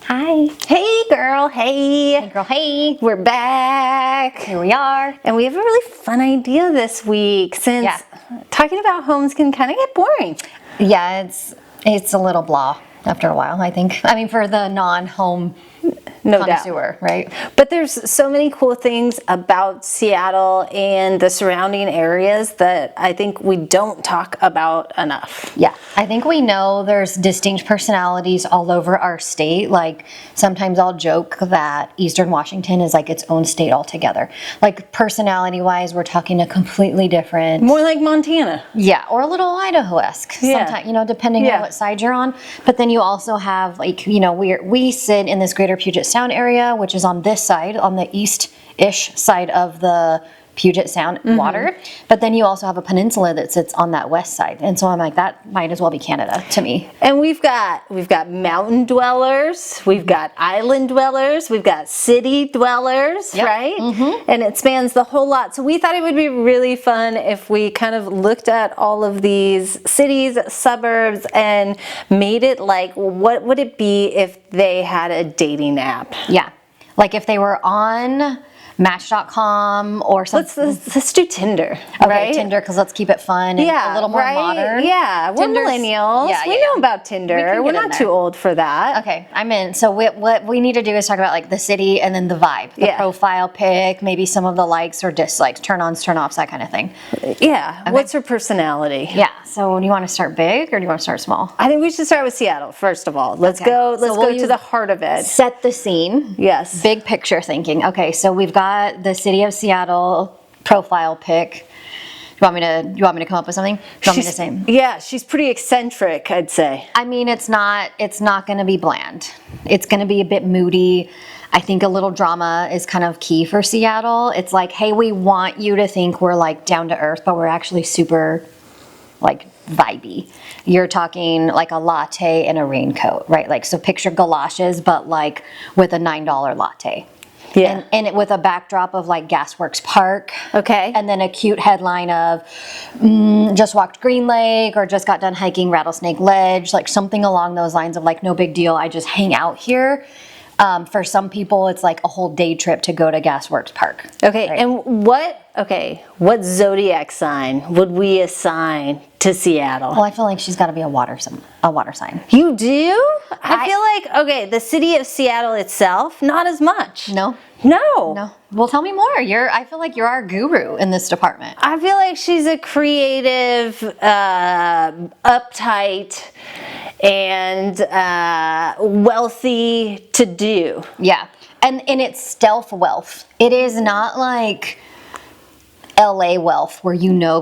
Hi. Hey girl, hey. Hey girl, hey. We're back. Here we are. And we have a really fun idea this week since talking about homes can kind of get boring. Yeah, it's a little blah after a while, I think. I mean, for the non-home connoisseur, right? But there's so many cool things about Seattle and the surrounding areas that I think we don't talk about enough. Yeah, I think we know there's distinct personalities all over our state. Like sometimes I'll joke that Eastern Washington is like its own state altogether. Like personality-wise, we're talking a completely different. More like Montana. Yeah, or a little Idaho-esque. Yeah. Sometimes, depending on what side you're on. But then you also have like, we sit in this greater Puget Sound area, which is on this side, on the east-ish side of the Puget Sound water. But then you also have a peninsula that sits on that west side. And so I'm like, that might as well be Canada to me. And we've got mountain dwellers, we've got island dwellers, we've got city dwellers, right? And it spans the whole lot. So we thought it would be really fun if we kind of looked at all of these cities, suburbs, and made it like, what would it be if they had a dating app? Yeah. Like if they were on Match.com or something. Let's do Tinder, okay, right? Tinder, because let's keep it fun and a little more modern. Yeah, we're millennials. We know about Tinder. We're not too old for that. Okay, I'm in. So what we need to do is talk about like the city and then the vibe, the profile pic, maybe some of the likes or dislikes, turn-ons, turn-offs, that kind of thing. Yeah. Okay. What's her personality? Yeah. So do you want to start big or do you want to start small? I think we should start with Seattle first of all. Let's go to the heart of it. Set the scene. Yes. Big picture thinking. Okay, so we've got the city of Seattle profile pic. You want me to come up with something? You want me to say? Yeah, she's pretty eccentric, I'd say. I mean, it's not going to be bland. It's going to be a bit moody. I think a little drama is kind of key for Seattle. It's like, hey, we want you to think we're like down to earth, but we're actually super like vibey. You're talking like a latte and a raincoat, right? Like, so picture galoshes, but like with a $9 latte. Yeah. And it with a backdrop of like Gasworks Park. Okay. And then a cute headline of just walked Green Lake or just got done hiking Rattlesnake Ledge, like something along those lines of like, no big deal, I just hang out here. For some people, it's like a whole day trip to go to Gasworks Park. Okay, right? and what zodiac sign would we assign to Seattle? Well, I feel like she's got to be a water sign. You do? I feel like, okay, the city of Seattle itself, not as much. No? No. Well, tell me more. I feel like you're our guru in this department. I feel like she's a creative, uptight, and wealthy to do. Yeah. And it's stealth wealth. It is not like LA wealth where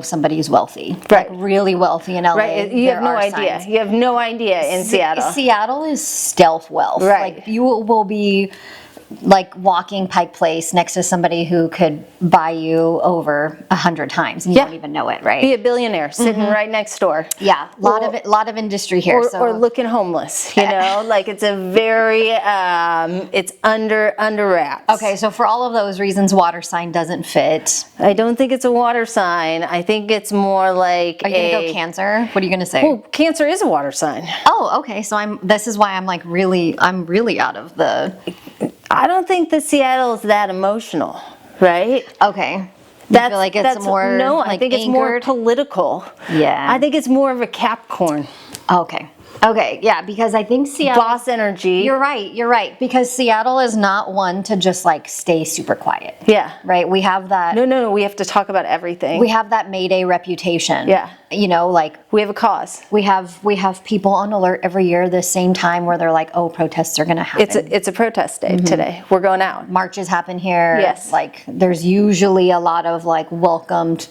somebody's wealthy. Right. Like really wealthy in LA. Right. You have no idea. Signs. You have no idea in Seattle. Seattle is stealth wealth. Right. Like you will be like walking Pike Place next to somebody who could buy you over 100 times and you don't even know it, right? Be a billionaire sitting right next door. Yeah, lot of industry here. Or looking homeless, like it's a very, it's under wraps. Okay, so for all of those reasons, water sign doesn't fit. I don't think it's a water sign. I think it's more like Are you gonna go Cancer? What are you gonna say? Well, Cancer is a water sign. Oh, okay, so this is why I'm really out of the... I don't think that Seattle is that emotional, right? Okay. You feel like it's more no, like I think it's more political. Yeah. I think it's more of a Capricorn. Okay, yeah, because I think Seattle... Boss energy. You're right, because Seattle is not one to just like stay super quiet. Yeah. Right, we have that... No, we have to talk about everything. We have that Mayday reputation. Yeah. Like... We have a cause. We have people on alert every year the same time where they're like, oh, protests are gonna happen. It's a protest day today. We're going out. Marches happen here. Yes. Like, there's usually a lot of like welcomed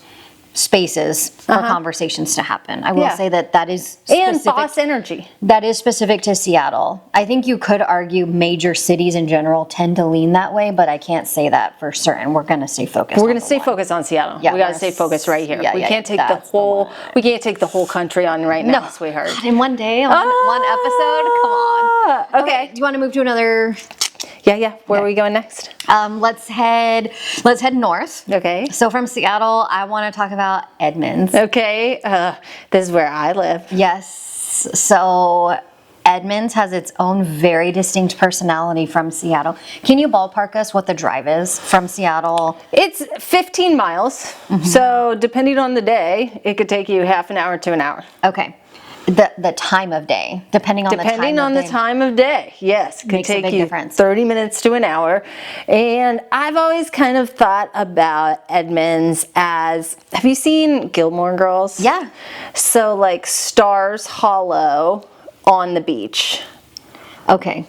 spaces for conversations to happen. I will say that is specific, and boss energy. That is specific to Seattle. I think you could argue major cities in general tend to lean that way, but I can't say that for certain. We're going to stay focused. We're going to stay focused on Seattle. Yeah, we got to stay focused right here. We can't take the whole. We can't take the whole country on right now, sweeheart. God, in one day, one episode. Come on. Okay. Do you want to move to another? Yeah. Where are we going next? Let's head north. Okay. So from Seattle, I want to talk about Edmonds. Okay. This is where I live. Yes. So Edmonds has its own very distinct personality from Seattle. Can you ballpark us what the drive is from Seattle? It's 15 miles. So depending on the day, it could take you half an hour to an hour. Okay. The time of day, depending on the time of day, yes, it could Makes a take big you difference. 30 minutes to an hour. And I've always kind of thought about Edmonds as, have you seen Gilmore Girls? Yeah. So like Stars Hollow on the beach. Okay.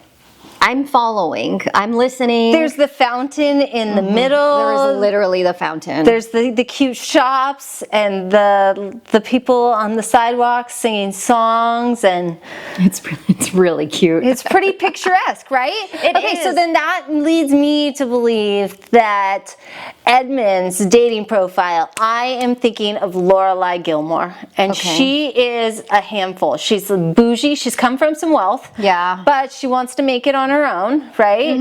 I'm following. I'm listening. There's the fountain in the middle. There is literally the fountain. There's the cute shops and the people on the sidewalks singing songs, and It's really cute. it's pretty picturesque, right? Okay, so is. then that leads me to believe that Edmund's dating profile, I am thinking of Lorelai Gilmore, and Okay. she is a handful. She's bougie. She's come from some wealth. Yeah. But she wants to make it on her own, right?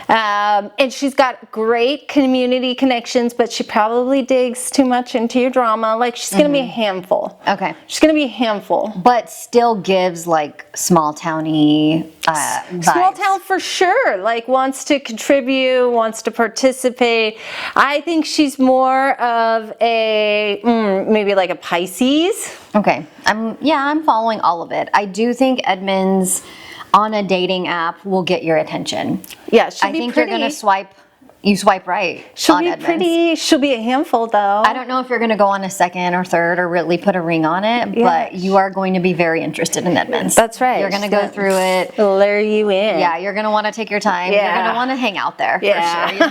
And she's got great community connections, but she probably digs too much into your drama. Like, she's going to be a handful. Okay. She's going to be a handful. But still gives like small towny Small vibes. town for sure. Like, wants to contribute, wants to participate. I think she's more of a, maybe like a Pisces. Okay. I'm following all of it. I do think Edmonds on a dating app will get your attention. Yeah, she'll I be think pretty. you're going to swipe right She'll on be Edmonds. pretty. She'll be a handful, though. I don't know if you're going to go on a second or third or really put a ring on it, Yeah. but you are going to be very interested in Edmonds. That's right. You're going to go through it. Lure you in. Yeah, you're going to want to take your time. You're Yeah. going to want to hang out there Yeah. for sure.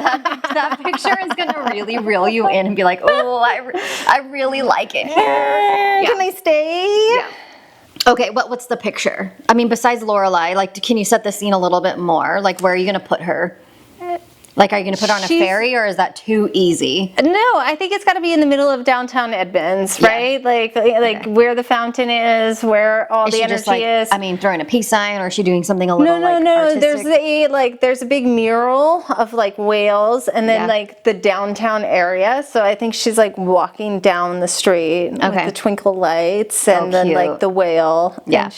That picture is going to really reel you in and be like, oh, I really like it here. Can I stay? Yeah. Okay, what's the picture? I mean, besides Lorelai, like, can you set the scene a little bit more? Like, where are you going to put her? Like, are you going to put her on a She's- ferry, or is that too easy? No, I think it's got to be in the middle of downtown Edmonds, Yeah. right? Like where the fountain is, where all Is the she energy just like, is. I mean, throwing a peace sign, or is she doing something a little No. artistic? There's a big mural of like whales, and then Yeah. like the downtown area. So I think she's like walking down the street Okay. with the twinkle lights, and then cute. like the whale. Yeah. And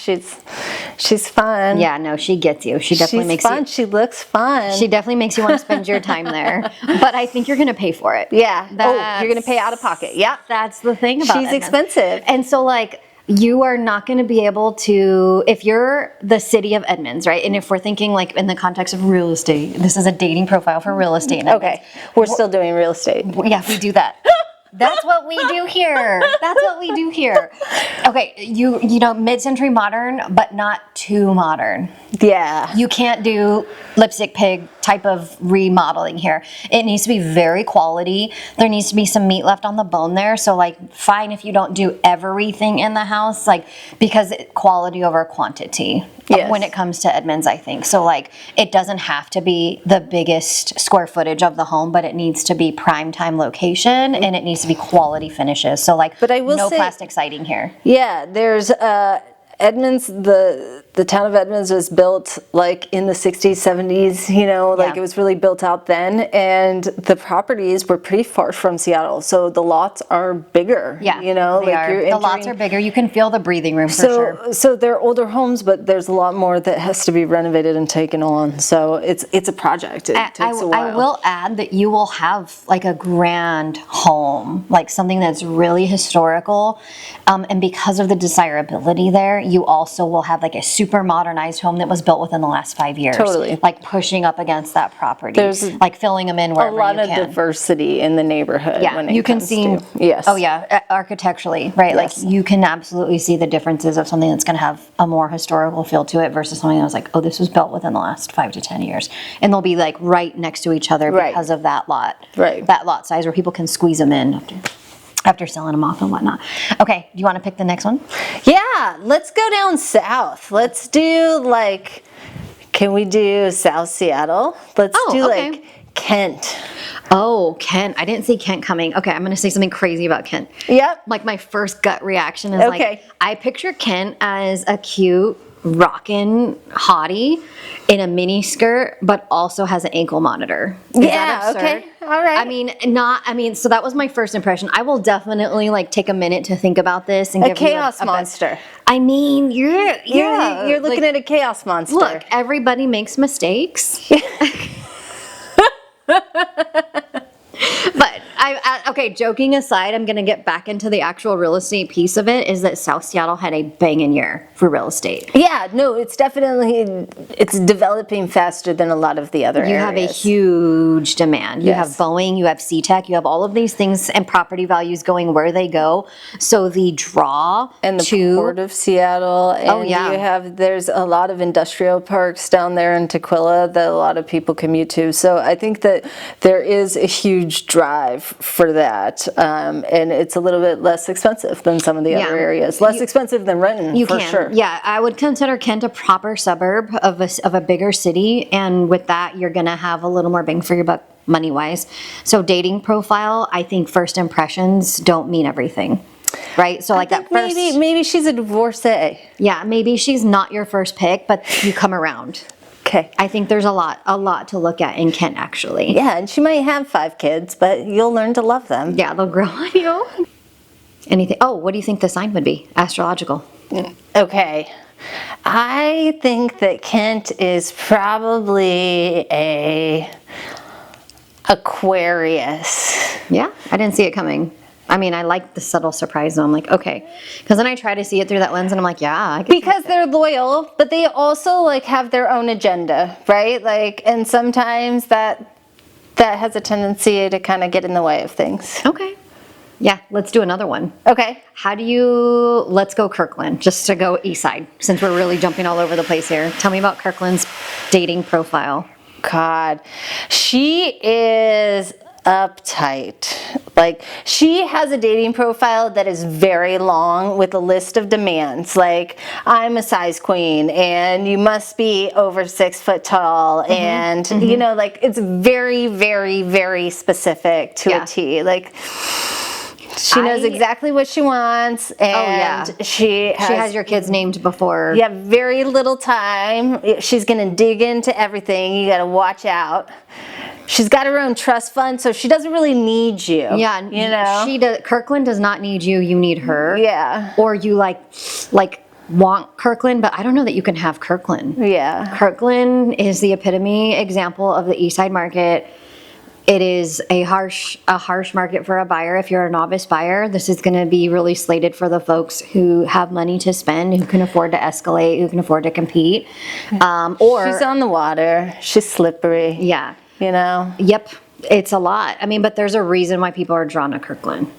she's fun. Yeah, no, she gets you. She definitely she's makes fun. you. She looks fun. She definitely makes you want to spend your time there. But I think you're going to pay for it. yeah. You're gonna pay out of pocket. Yeah. That's the thing about She's Edmonds. expensive. And so, like, you are not going to be able to, if you're the city of Edmonds, right? And if we're thinking, like, in the context of real estate, this is a dating profile for real estate in Edmonds. Okay. We're still doing real estate. Yeah, we do that. That's what we do here. That's what we do here. Okay, you know, mid-century modern, but not too modern. Yeah. You can't do lipstick pig type of remodeling here. It needs to be very quality. There needs to be some meat left on the bone there. So, like, fine if you don't do everything in the house, like, because quality over quantity Yes. when it comes to Edmonds, I think. So, like, it doesn't have to be the biggest square footage of the home, but it needs to be prime time location, and it needs to be quality finishes. So, like, But I will no say- plastic siding here. Yeah, there's Edmonds, the town of Edmonds was built like in the 60s, 70s, you know, like Yeah. it was really built out then, and the properties were pretty far from Seattle, so the lots are bigger. Yeah, you know, they like are. you're The lots entering- are bigger. You can feel the breathing room for sure. So they're older homes, but there's a lot more that has to be renovated and taken on. So it's a project. It takes a while. I will add that you will have like a grand home, like something that's really historical, and because of the desirability there, you also will have like a super modernized home that was built within the last 5 years. Totally. Like pushing up against that property. There's like filling them in a wherever lot you of can. diversity in the neighborhood. Yeah, when it you can comes see. to- yes. Oh yeah, architecturally, right? Yes. Like you can absolutely see the differences of something that's going to have a more historical feel to it versus something that was like, oh, this was built within the last 5 to 10 years, and they'll be like right next to each other Right. because of that lot, Right. That lot size where people can squeeze them in after selling them off and whatnot. Okay, do you want to pick the next one? Yeah, let's go down south. Let's do like, can we do South Seattle? Let's Oh, do okay. like Kent. Oh, Kent. I didn't see Kent coming. Okay, I'm going to say something crazy about Kent. Yep. Like my first gut reaction is Okay. like, I picture Kent as a cute rockin' hottie in a mini skirt, but also has an ankle monitor. Is that absurd? Okay, all right. I mean, so that was my first impression. I will definitely like take a minute to think about this and A give chaos you a monster. I mean, You're looking at a chaos monster. Look, everybody makes mistakes. But okay, joking aside, I'm going to get back into the actual real estate piece of it, is that South Seattle had a banging year for real estate. Yeah, no, it's developing faster than a lot of the other areas. You have a huge demand. You have Boeing, you have SeaTac, you have all of these things and property values going where they go. So the draw and the Port of Seattle. And there's a lot of industrial parks down there in Tequila that a lot of people commute to. So I think that there is a huge drive for that. And it's a little bit less expensive than some of the other areas. Less expensive than Renton, for sure. Yeah, I would consider Kent a proper suburb of a bigger city. And with that, you're going to have a little more bang for your buck money-wise. So dating profile, I think first impressions don't mean everything. Right? So like that first... Maybe she's a divorcee. Yeah, maybe she's not your first pick, but you come around. Okay. I think there's a lot to look at in Kent, actually. Yeah, and she might have 5 kids, but you'll learn to love them. Yeah, they'll grow on you. Anything? Oh, what do you think the sign would be? Astrological. Okay. I think that Kent is probably a Aquarius. Yeah, I didn't see it coming. I mean, I like the subtle surprise, though. I'm like, okay. Because then I try to see it through that lens, and I'm like, yeah. Because they're loyal, but they also, like, have their own agenda, right? Like, and sometimes that has a tendency to kind of get in the way of things. Okay. Yeah, let's do another one. Okay. Let's go Kirkland, just to go east side, since we're really jumping all over the place here. Tell me about Kirkland's dating profile. God. She is uptight. Like, she has a dating profile that is very long with a list of demands. Like, I'm a size queen and you must be over 6 foot tall. And, you know, like, it's very, very, very specific to a T. Like, she knows exactly what she wants, and she has your kids named before. You have very little time. She's going to dig into everything. You got to watch out. She's got her own trust fund, so she doesn't really need you. Yeah, you know, Kirkland does not need you. You need her. Yeah. Or you like want Kirkland, but I don't know that you can have Kirkland. Yeah. Kirkland is the epitome example of the East Side market. It is a harsh market for a buyer. If you're a novice buyer, this is going to be really slated for the folks who have money to spend, who can afford to escalate, who can afford to compete. Or she's on the water. She's slippery. Yeah. You know? Yep. It's a lot. I mean, but there's a reason why people are drawn to Kirkland.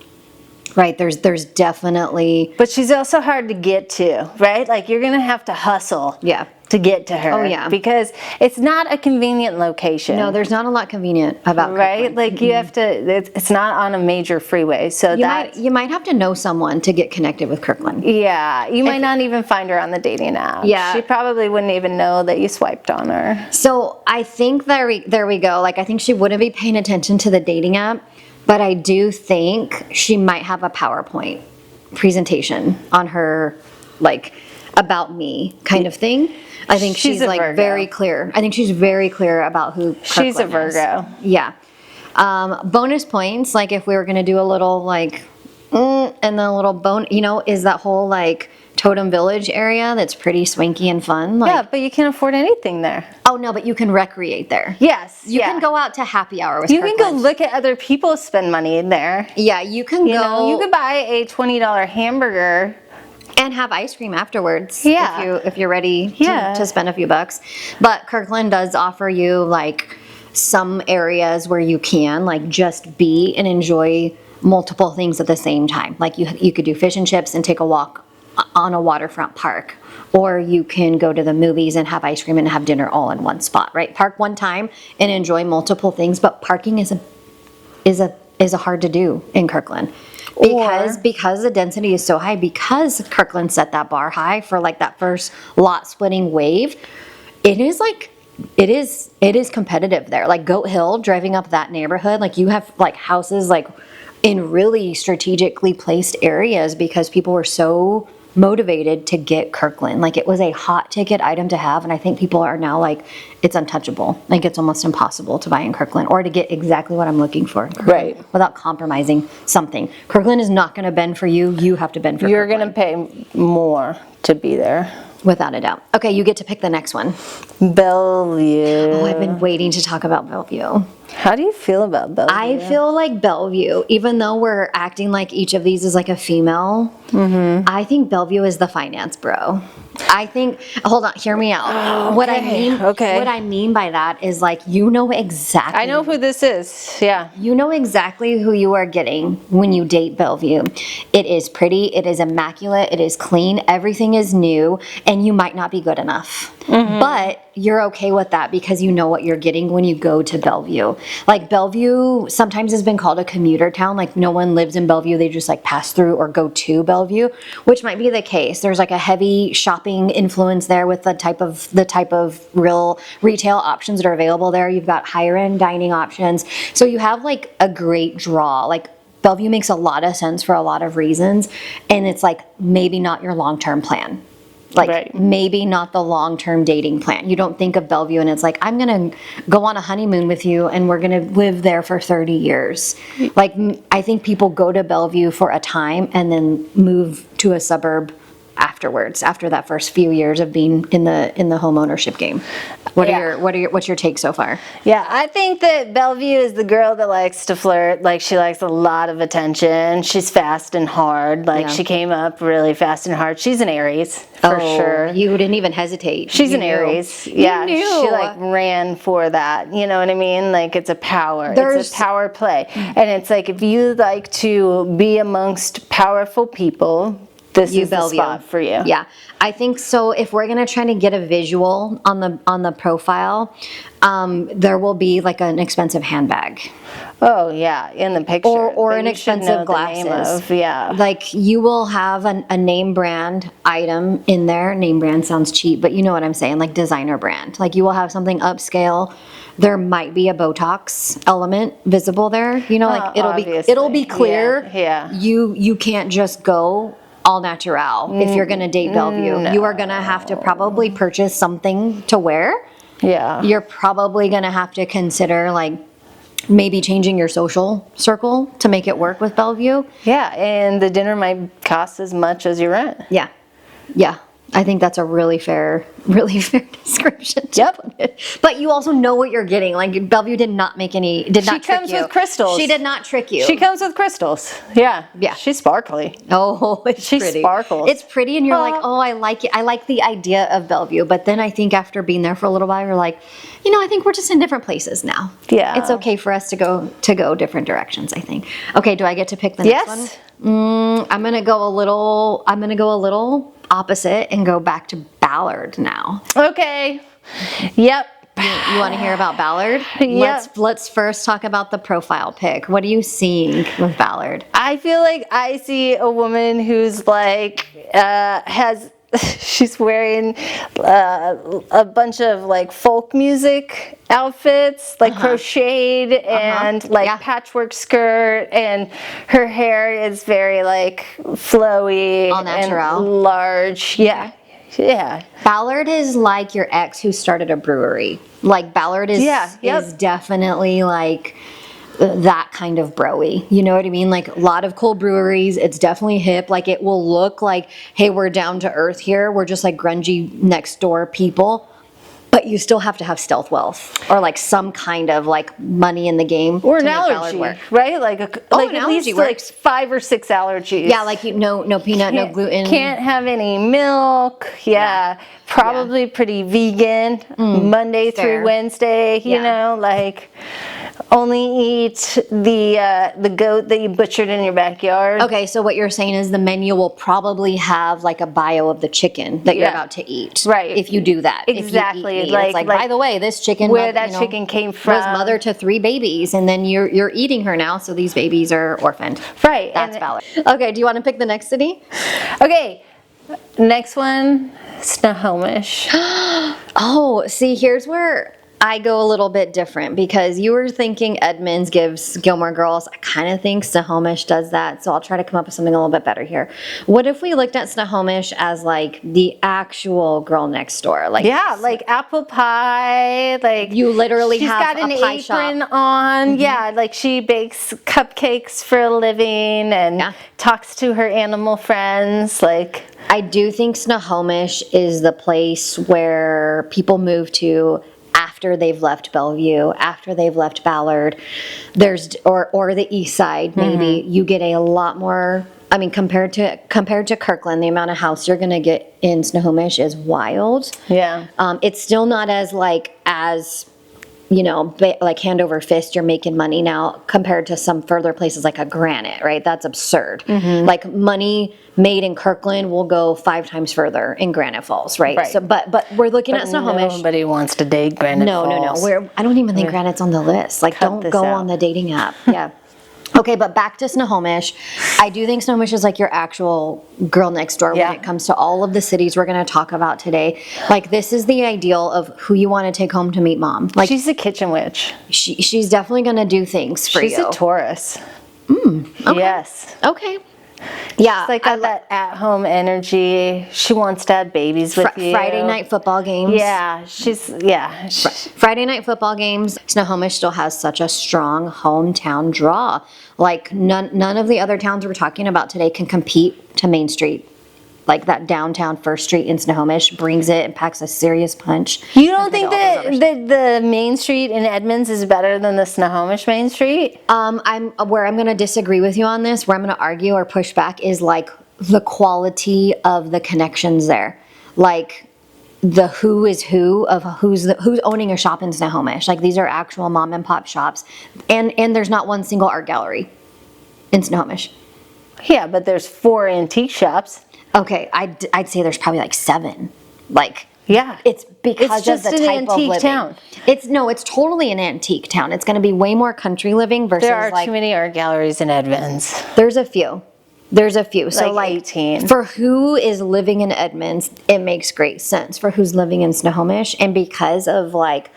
Right? There's definitely... But she's also hard to get to, right? Like, you're going to have to hustle. Yeah. To get to her. Oh, yeah. Because it's not a convenient location. No, there's not a lot convenient about Kirkland. Right? Like, you have to... It's not on a major freeway, so you might have to know someone to get connected with Kirkland. Yeah. You might not even find her on the dating app. Yeah. She probably wouldn't even know that you swiped on her. So, I think there we go. Like, I think she wouldn't be paying attention to the dating app, but I do think she might have a PowerPoint presentation on her, like, about me kind of thing. I think she's like Virgo. Very clear. I think she's very clear about who Kirkland She's a Virgo. Is. Yeah. Bonus points, like if we were going to do a little like, and then a little is that whole like Totem Village area that's pretty swanky and fun. Like, yeah, but you can't afford anything there. Oh no, but you can recreate there. Yes. You can go out to happy hour with Kirkland. You can go look at other people spend money in there. Yeah, you can go. You could buy a $20 hamburger. And have ice cream afterwards. Yeah. If you're ready to spend a few bucks. But Kirkland does offer you like some areas where you can like just be and enjoy multiple things at the same time. Like you could do fish and chips and take a walk on a waterfront park. Or you can go to the movies and have ice cream and have dinner all in one spot, right? Park one time and enjoy multiple things. But parking is a hard to do in Kirkland. Because the density is so high, because Kirkland set that bar high for like that first lot splitting wave, it is competitive there. Like Goat Hill, driving up that neighborhood, like you have like houses like in really strategically placed areas because people were so motivated to get Kirkland. Like, it was a hot ticket item to have, and I think people are now like, it's untouchable. Like, it's almost impossible to buy in Kirkland or to get exactly what I'm looking for in Kirkland, Right. without compromising something. Kirkland is not going to bend for you. You have to bend for You're Kirkland. going to pay more to be there. Without a doubt. Okay, you get to pick the next one. Bellevue. Oh, I've been waiting to talk about Bellevue. How do you feel about Bellevue? I feel like Bellevue, even though we're acting like each of these is like a female, I think Bellevue is the finance bro. I think, hold on, hear me out. What I mean by that is, like, you know exactly. I know who this is. Yeah. You know exactly who you are getting when you date Bellevue. It is pretty, it is immaculate, it is clean, everything is new, and you might not be good enough. But you're okay with that because you know what you're getting when you go to Bellevue. Like, Bellevue sometimes has been called a commuter town. Like, no one lives in Bellevue, they just like pass through or go to Bellevue, which might be the case. There's like a heavy shopping influence there with the type of real retail options that are available there. You've got higher end dining options. So you have like a great draw. Like, Bellevue makes a lot of sense for a lot of reasons, and it's like maybe not your long-term plan. Like, maybe not the long-term dating plan. You don't think of Bellevue and it's like, I'm going to go on a honeymoon with you and we're going to live there for 30 years. Like, I think people go to Bellevue for a time and then move to a suburb afterwards, after that first few years of being in the home ownership game. What's your take so far? Yeah, I think that Bellevue is the girl that likes to flirt. Like, she likes a lot of attention. She's fast and hard. Like, she came up really fast and hard. She's an Aries, for sure. You didn't even hesitate. She's an Aries. Yeah, she like ran for that. You know what I mean? Like, it's a power. It's a power play. And it's like, if you like to be amongst powerful people, this is the spot for you. Yeah, I think so. If we're gonna try to get a visual on the profile, there will be like an expensive handbag. Oh yeah, in the picture. Or an expensive glasses. Like, you will have a name brand item in there. Name brand sounds cheap, but you know what I'm saying, like designer brand. Like, you will have something upscale. There might be a Botox element visible there. You know, like it'll be clear. Yeah. You can't just go all natural if you're gonna date Bellevue. No. You are gonna have to probably purchase something to wear. Yeah. You're probably gonna have to consider like maybe changing your social circle to make it work with Bellevue. Yeah, and the dinner might cost as much as your rent. Yeah. I think that's a really fair description. Yep. But you also know what you're getting. Like, Bellevue did not trick you. She comes with crystals. She did not trick you. She comes with crystals. Yeah. She's sparkly. Oh, she pretty. Sparkles. It's pretty, and you're like, oh, I like it. I like the idea of Bellevue. But then I think after being there for a little while, you're like, you know, I think we're just in different places now. Yeah. It's okay for us to go different directions, I think. Okay, do I get to pick the next one? Yes. I'm gonna go a little opposite and go back to Ballard now. Okay. Yep. You want to hear about Ballard? Yep. Let's first talk about the profile pic. What are you seeing with Ballard? I feel like I see a woman who's like she's wearing a bunch of like folk music outfits, like crocheted and like patchwork skirt, and her hair is very like flowy and large. Yeah. Ballard is like your ex who started a brewery. Like, Ballard is definitely like that kind of broy. You know what I mean? Like, a lot of cool breweries. It's definitely hip. Like, it will look like, hey, we're down to earth here. We're just like grungy next door people. But you still have to have stealth wealth or like some kind of like money in the game. Or an allergy, right? Like at least like 5 or 6 allergies. Yeah, like no peanut, no gluten. Can't have any milk. Yeah. Probably pretty vegan. Monday through Wednesday, you know, like only eat the goat that you butchered in your backyard. Okay, so what you're saying is the menu will probably have like a bio of the chicken that you're about to eat. Right. If you do that. Exactly. If you eat meat. It's like, by the way, this chicken where that chicken came from was mother to 3 babies, and then you're eating her now, so these babies are orphaned. Right. That's valid. Okay, do you want to pick the next city? Okay. Next one, Snohomish. Oh, see, here's where I go a little bit different because you were thinking Edmonds gives Gilmore Girls. I kind of think Snohomish does that, so I'll try to come up with something a little bit better here. What if we looked at Snohomish as like the actual girl next door? Like like apple pie. Like you literally she's have got an a pie apron shop on. Yeah, like she bakes cupcakes for a living and talks to her animal friends. Like I do think Snohomish is the place where people move to after they've left Bellevue, after they've left Ballard. There's or the east side maybe. You get a lot more. I mean, compared to Kirkland, the amount of house you're gonna get in Snohomish is wild. Yeah. It's still not as you know, like hand over fist, you're making money now compared to some further places like a Granite, right? That's absurd. Like money made in Kirkland will go 5 times further in Granite Falls, right? So, but we're looking at Snohomish. Nobody wants to date Granite Falls. No. I don't even think Granite's on the list. Like, don't go on the dating app. Yeah. Okay, but back to Snohomish. I do think Snohomish is like your actual girl next door when it comes to all of the cities we're going to talk about today. Like, this is the ideal of who you want to take home to meet mom. Like, she's a kitchen witch. She's definitely going to do things for you. She's a Taurus. Okay. Yes. Okay. Yeah. She's like got that at-home energy. She wants to have babies with you. Friday night football games. Yeah. Friday night football games. Snohomish still has such a strong hometown draw. Like none of the other towns we're talking about today can compete to Main Street. Like that downtown First Street in Snohomish brings it and packs a serious punch. You don't think that the Main Street in Edmonds is better than the Snohomish Main Street? I'm going to disagree with you on this. Where I'm going to argue or push back is like the quality of the connections there. Like the who is who of who's owning a shop in Snohomish. Like these are actual mom and pop shops, and there's not one single art gallery in Snohomish. Yeah, but there's 4 antique shops. Okay, I'd say there's probably like 7. Like, yeah, it's because just of the type of living. It's an antique town. It's totally an antique town. It's going to be way more country living versus there are too many art galleries in Edmonds. There's a few. So like 18. For who is living in Edmonds, it makes great sense. For who's living in Snohomish, and because of like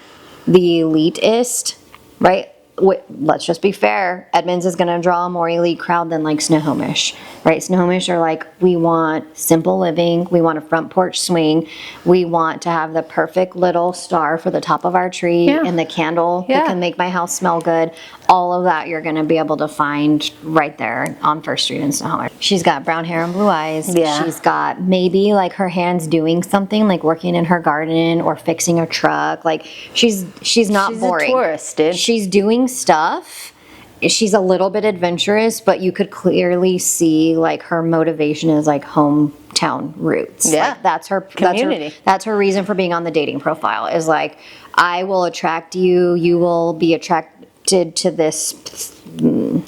the elitist, right? Let's just be fair. Edmonds is going to draw a more elite crowd than like Snohomish, right? Snohomish are like, we want simple living. We want a front porch swing. We want to have the perfect little star for the top of our tree and the candle that can make my house smell good. All of that you're going to be able to find right there on First Street in Snohomish. She's got brown hair and blue eyes. Yeah. She's got maybe like her hands doing something like working in her garden or fixing a truck. Like she's not boring. She's a tourist, dude. She's doing stuff. She's a little bit adventurous, but you could clearly see like her motivation is like hometown roots. Yeah. Like that's her community. That's her reason for being on the dating profile is like, I will attract you. You will be attracted to this.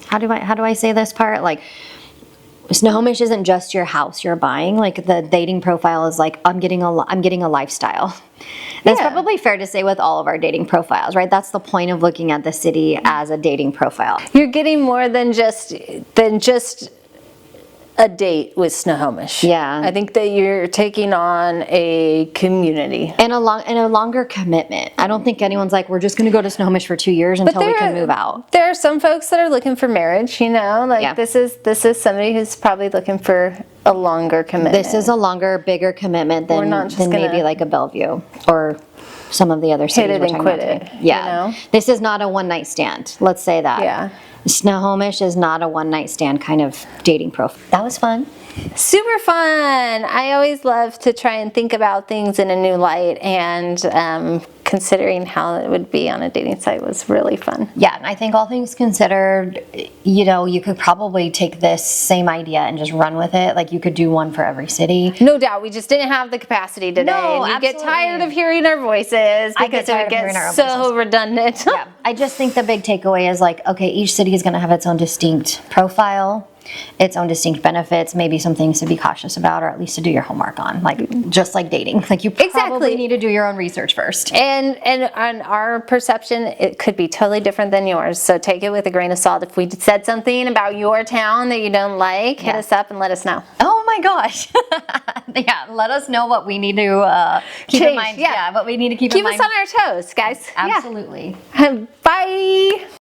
How do I say this part? Like, Snohomish isn't just your house you're buying. Like the dating profile is like, I'm getting a lifestyle. That's probably fair to say with all of our dating profiles, right? That's the point of looking at the city as a dating profile. You're getting more than just a date with Snohomish. Yeah. I think that you're taking on a community. And a longer commitment. I don't think anyone's like, we're just going to go to Snohomish for 2 years until we can move out. There are some folks that are looking for marriage, you know, like this is somebody who's probably looking for a longer commitment. This is a longer, bigger commitment than maybe like a Bellevue or some of the other cities we're talking about today. Yeah. You know? This is not a one night stand. Let's say that. Yeah. Snohomish is not a one night stand kind of dating profile. That was fun. Super fun. I always love to try and think about things in a new light, and considering how it would be on a dating site was really fun. Yeah, and I think all things considered, you know, you could probably take this same idea and just run with it. Like you could do one for every city. No doubt. We just didn't have the capacity today. No, and you get absolutely. tired of hearing our voices because it would get so redundant. Yeah, I just think the big takeaway is like, okay, each city is going to have its own distinct profile, its own distinct benefits, maybe some things to be cautious about, or at least to do your homework on, like just like dating. Like you probably need to do your own research first. And on our perception, it could be totally different than yours. So take it with a grain of salt. If we said something about your town that you don't like, hit us up and let us know. Oh my gosh. Yeah, let us know what we need to keep in Change, mind. yeah. What we need to keep in Keep mind. us on our toes, guys. Absolutely. Yeah. Bye.